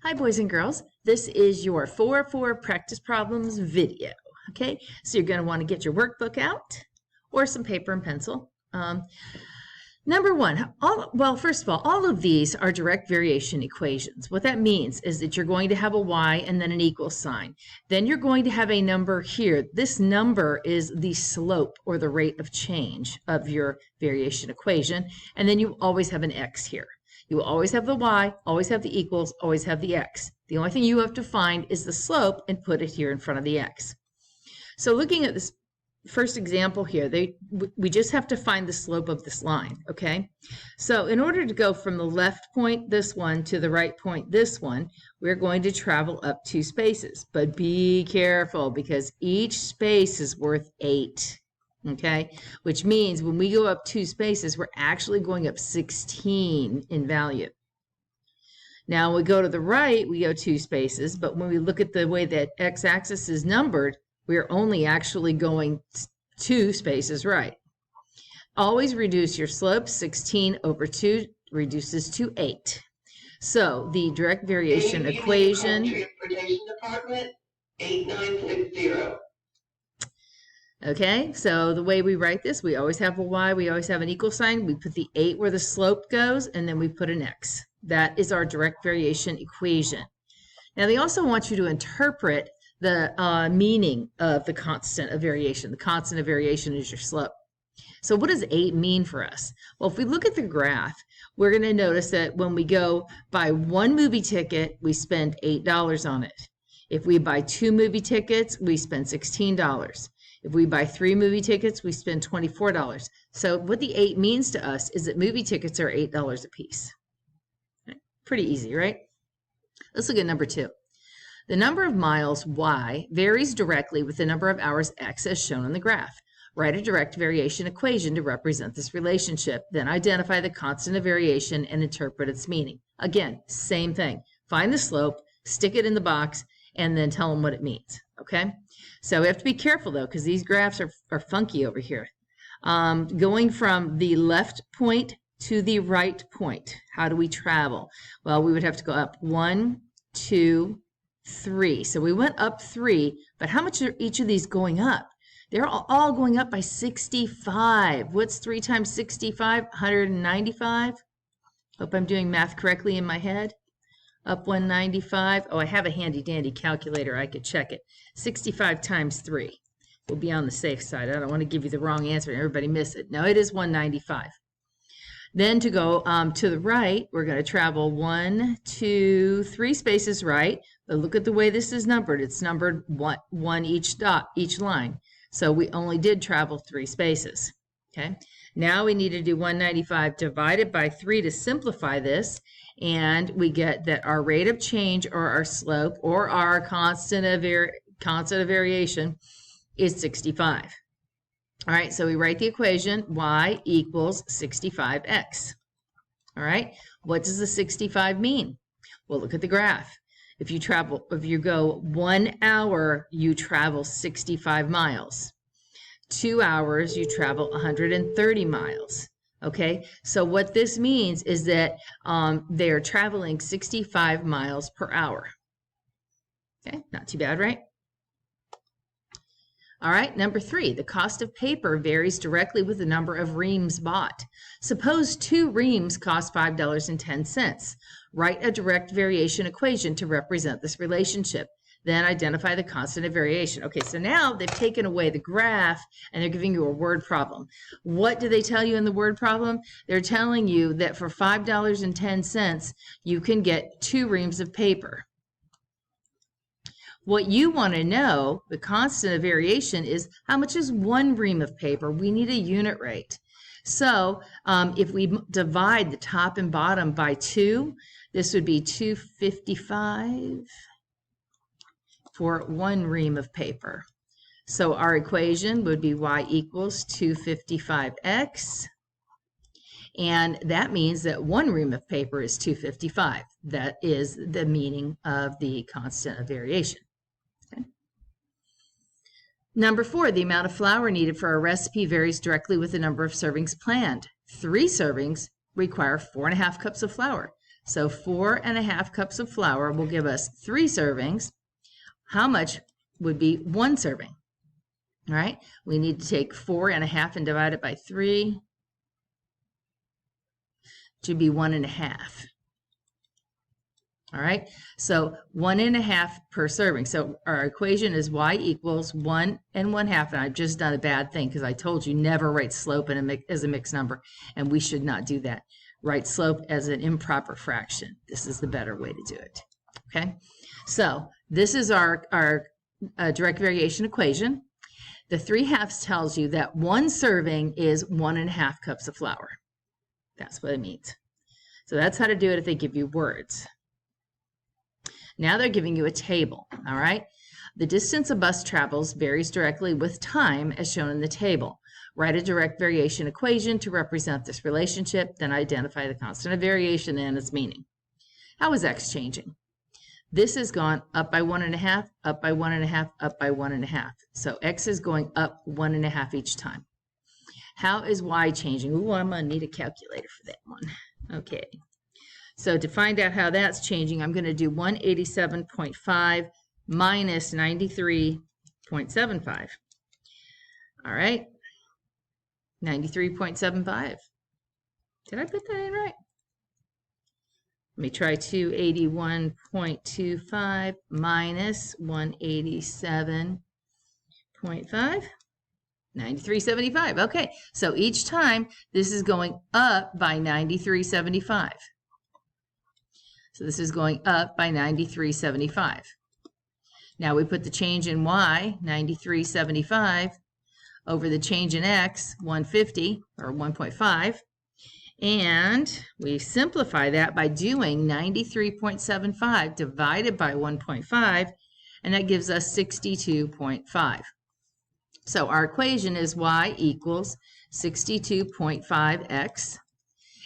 Hi boys and girls, this is your 4 practice problems video. Okay, so you're going to want to get your workbook out or some paper and pencil. Number one, first of all of these are direct variation equations. What that means is that you're going to have a y and then an equal sign. Then you're going to have a number here. This number is the slope or the rate of change of your variation equation. And then you always have an x here. You will always have the y, always have the equals, always have the x. The only thing you have to find is the slope and put it here in front of the x. So looking at this first example here, we just have to find the slope of this line, okay? So in order to go from the left point, this one, to the right point, this one, we're going to travel up 2 spaces. But be careful because each space is worth 8. Okay, which means when we go up 2 spaces, we're actually going up 16 in value. Now, when we go to the right, we go 2 spaces, but when we look at the way that x-axis is numbered, we're only actually going 2 spaces right. Always reduce your slope. 16 over 2 reduces to 8. So the direct variation equation. Transportation Department 8960. Okay, so the way we write this, we always have a y, we always have an equal sign. We put the 8 where the slope goes, and then we put an x. That is our direct variation equation. Now, they also want you to interpret the meaning of the constant of variation. The constant of variation is your slope. So what does 8 mean for us? Well, if we look at the graph, we're going to notice that when we go buy 1 movie ticket, we spend $8 on it. If we buy 2 movie tickets, we spend $16. If we buy 3 movie tickets, we spend $24. So what the 8 means to us is that movie tickets are $8 a piece. Right. Pretty easy, right? Let's look at number 2. The number of miles, y, varies directly with the number of hours, x, as shown on the graph. Write a direct variation equation to represent this relationship. Then identify the constant of variation and interpret its meaning. Again, same thing. Find the slope, stick it in the box, and then tell them what it means, okay? So we have to be careful, though, because these graphs are funky over here. Going from the left point to the right point, how do we travel? Well, we would have to go up 1, 2, 3. So we went up 3, but how much are each of these going up? They're all going up by 65. What's 3 times 65? 195? Hope I'm doing math correctly in my head. Up 195. Oh, I have a handy-dandy calculator. I could check it. 65 times 3. We'll be on the safe side. I don't want to give you the wrong answer and everybody miss it. No, it is 195. Then to go to the right, we're going to travel 1, 2, 3 spaces right. But look at the way this is numbered. It's numbered one each line. So we only did travel 3 spaces. Okay. Now we need to do 195 divided by 3 to simplify this. And we get that our rate of change or our slope or our constant of variation is 65. All right, so we write the equation y equals 65x. All right, what does the 65 mean? Well, look at the graph. If you go 1 hour, you travel 65 miles. 2 hours, you travel 130 miles. Okay, so what this means is that they're traveling 65 miles per hour. Okay, not too bad, right? All right, number 3, the cost of paper varies directly with the number of reams bought. Suppose 2 reams cost $5.10. Write a direct variation equation to represent this relationship. Then identify the constant of variation. Okay, so now they've taken away the graph and they're giving you a word problem. What do they tell you in the word problem? They're telling you that for $5.10, you can get 2 reams of paper. What you want to know, the constant of variation, is how much is 1 ream of paper? We need a unit rate. So if we divide the top and bottom by 2, this would be 255 for 1 ream of paper. So our equation would be y equals 255x. And that means that 1 ream of paper is 255. That is the meaning of the constant of variation. Okay. Number 4, the amount of flour needed for a recipe varies directly with the number of servings planned. 3 servings require 4.5 cups of flour. So 4.5 cups of flour will give us 3 servings. How much would be 1 serving? All right, we need to take 4.5 and divide it by 3 to be 1.5. All right, so 1.5 per serving. So our equation is y equals 1 1/2. And I've just done a bad thing because I told you never write slope as a mixed number, and we should not do that. Write slope as an improper fraction. This is the better way to do it. Okay, so this is our direct variation equation. The 3/2 tells you that 1 serving is 1.5 cups of flour. That's what it means. So that's how to do it if they give you words. Now they're giving you a table, all right? The distance a bus travels varies directly with time as shown in the table. Write a direct variation equation to represent this relationship, then identify the constant of variation and its meaning. How is x changing? This has gone up by 1.5, up by 1.5, up by 1.5. So x is going up 1.5 each time. How is y changing? Ooh, I'm going to need a calculator for that one. Okay. So to find out how that's changing, I'm going to do 187.5 minus 93.75. All right. 93.75. Did I put that in right? Let me try 281.25 minus 187.5. 93.75. Okay, so each time this is going up by 93.75. So this is going up by 93.75. Now we put the change in y, 93.75, over the change in x, 150 or 1.5. And we simplify that by doing 93.75 divided by 1.5, and that gives us 62.5. So our equation is y equals 62.5x.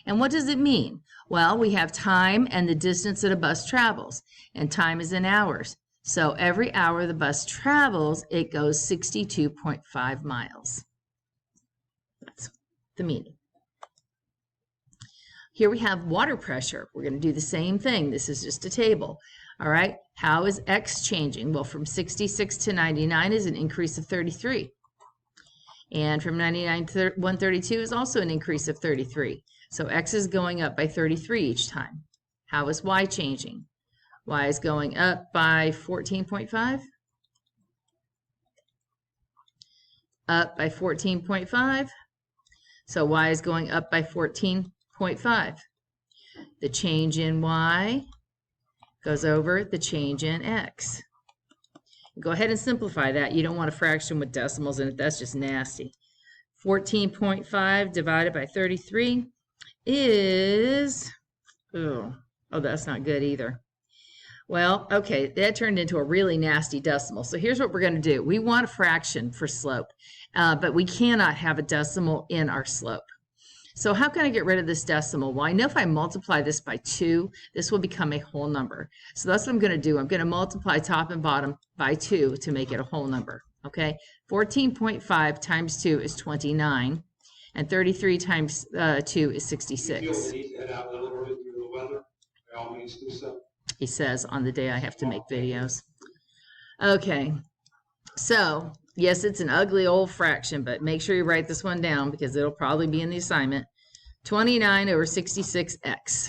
And what does it mean? Well, we have time and the distance that a bus travels, and time is in hours. So every hour the bus travels, it goes 62.5 miles. That's the meaning. Here we have water pressure. We're going to do the same thing. This is just a table. All right. How is x changing? Well, from 66 to 99 is an increase of 33. And from 99 to 132 is also an increase of 33. So x is going up by 33 each time. How is y changing? Y is going up by 14.5. Up by 14.5. So y is going up by 14.5. The change in y goes over the change in x. Go ahead and simplify that. You don't want a fraction with decimals in it. That's just nasty. 14.5 divided by 33 is, oh, that's not good either. Well, okay, that turned into a really nasty decimal. So here's what we're going to do. We want a fraction for slope, but we cannot have a decimal in our slope. So how can I get rid of this decimal? Well, I know if I multiply this by 2, this will become a whole number. So that's what I'm going to do. I'm going to multiply top and bottom by 2 to make it a whole number. Okay, 14.5 times 2 is 29, and 33 times 2 is 66. He says on the day I have to make videos. Okay, so yes, it's an ugly old fraction, but make sure you write this one down because it'll probably be in the assignment. 29 over 66x.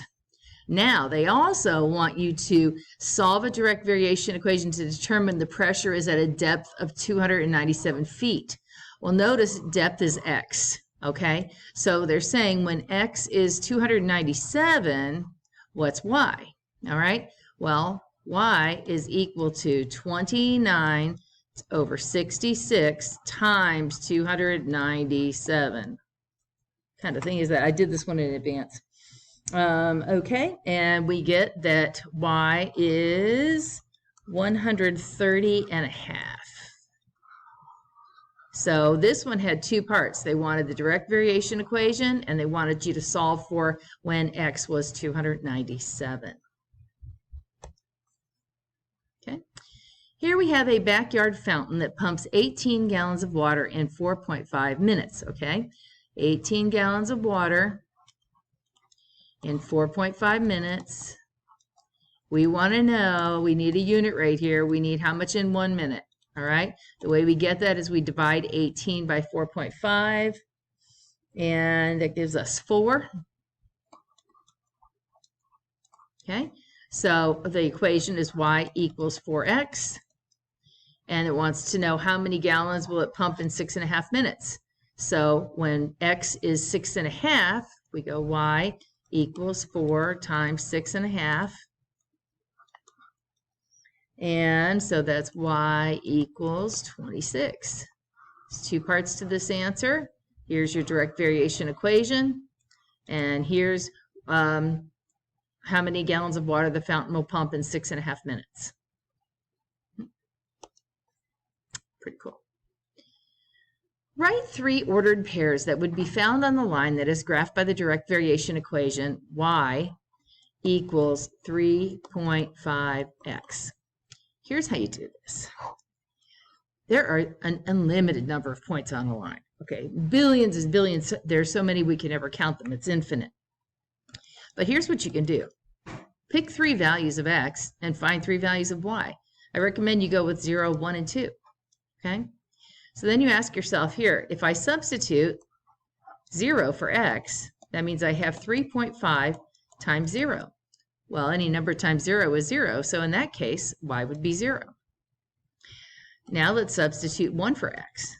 Now, they also want you to solve a direct variation equation to determine the pressure is at a depth of 297 feet. Well, notice depth is x, okay? So they're saying when x is 297, what's y? All right? Well, y is equal to 29 over 66 times 297. Kind of thing is that I did this one in advance. Okay, and we get that y is 130.5. So this one had 2 parts. They wanted the direct variation equation, and they wanted you to solve for when x was 297. Okay. Here we have a backyard fountain that pumps 18 gallons of water in 4.5 minutes, okay? 18 gallons of water in 4.5 minutes. We want to know, we need a unit rate here. We need how much in 1 minute. All right. The way we get that is we divide 18 by 4.5, and that gives us 4. Okay. So the equation is y equals 4x, and it wants to know how many gallons will it pump in 6.5 minutes. So when x is 6.5, we go y equals 4 times 6.5. And so that's y equals 26. There's 2 parts to this answer. Here's your direct variation equation. And here's how many gallons of water the fountain will pump in 6.5 minutes. Pretty cool. Write 3 ordered pairs that would be found on the line that is graphed by the direct variation equation y equals 3.5x. Here's how you do this. There are an unlimited number of points on a line. Okay, billions is billions. There's so many we can never count them. It's infinite. But here's what you can do. Pick 3 values of x and find 3 values of y. I recommend you go with 0, 1, and 2. Okay? So then you ask yourself here, if I substitute 0 for x, that means I have 3.5 times 0. Well, any number times 0 is 0, so in that case, y would be 0. Now let's substitute 1 for x.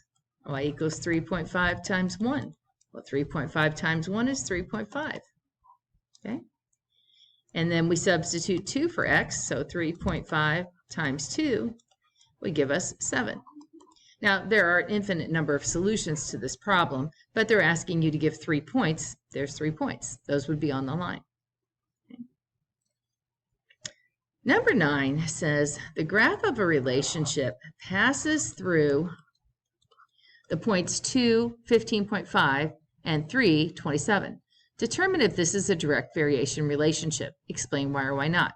Y equals 3.5 times 1. Well, 3.5 times 1 is 3.5. Okay? And then we substitute 2 for x, so 3.5 times 2 would give us 7. Now, there are an infinite number of solutions to this problem, but they're asking you to give 3 points. There's 3 points. Those would be on the line. Okay. Number 9 says, the graph of a relationship passes through the points 2, 15.5, and 3, 27. Determine if this is a direct variation relationship. Explain why or why not.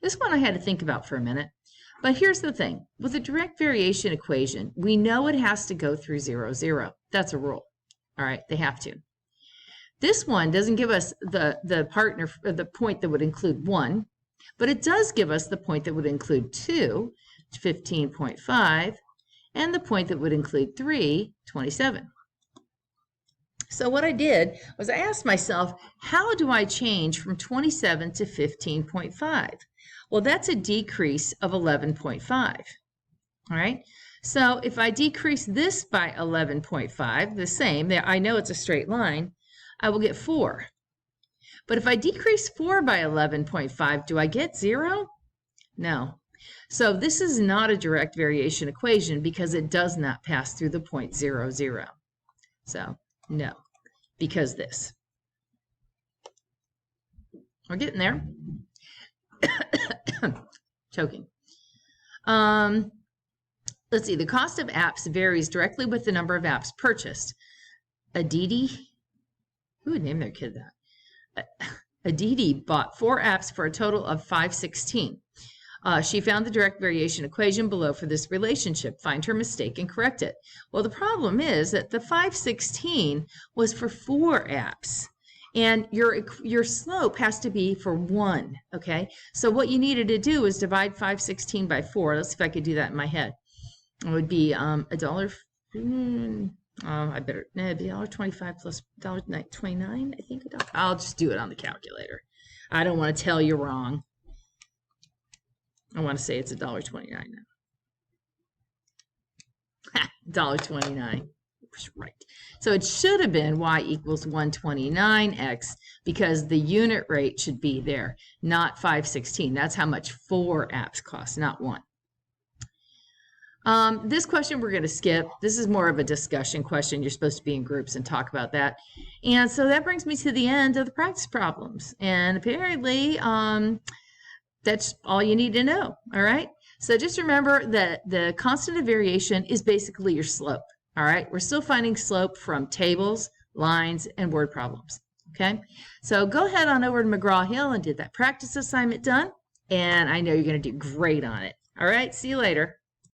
This one I had to think about for a minute. But here's the thing. With a direct variation equation, we know it has to go through 0, 0. That's a rule. All right, they have to. This one doesn't give us the point that would include 1, but it does give us the point that would include 2, 15.5, and the point that would include 3, 27. So what I did was I asked myself, how do I change from 27 to 15.5? Well, that's a decrease of 11.5. All right. So if I decrease this by 11.5, the same, I know it's a straight line, I will get 4. But if I decrease 4 by 11.5, do I get 0? No. So this is not a direct variation equation because it does not pass through the point 0, 0. So no, because this. We're getting there. Choking. Let's see. The cost of apps varies directly with the number of apps purchased. Aditi, who would name their kid that? Aditi bought 4 apps for a total of $516. She found the direct variation equation below for this relationship. Find her mistake and correct it. Well, the problem is that the 516 was for 4 apps. And your slope has to be for 1, okay? So what you needed to do is divide 516 by 4. Let's see if I could do that in my head. It would be $1. I better, no, it'd be $1.25 plus $1.29, I think. I'll just do it on the calculator. I don't want to tell you wrong. I want to say it's $1.29 now. $1.29. Right. So it should have been y equals 129x because the unit rate should be there, not 516. That's how much 4 apps cost, not 1. This question we're going to skip. This is more of a discussion question. You're supposed to be in groups and talk about that. And so that brings me to the end of the practice problems. And apparently that's all you need to know. All right. So just remember that the constant of variation is basically your slope. All right, we're still finding slope from tables, lines, and word problems. Okay, so go ahead on over to McGraw-Hill and get that practice assignment done. And I know you're going to do great on it. All right, see you later.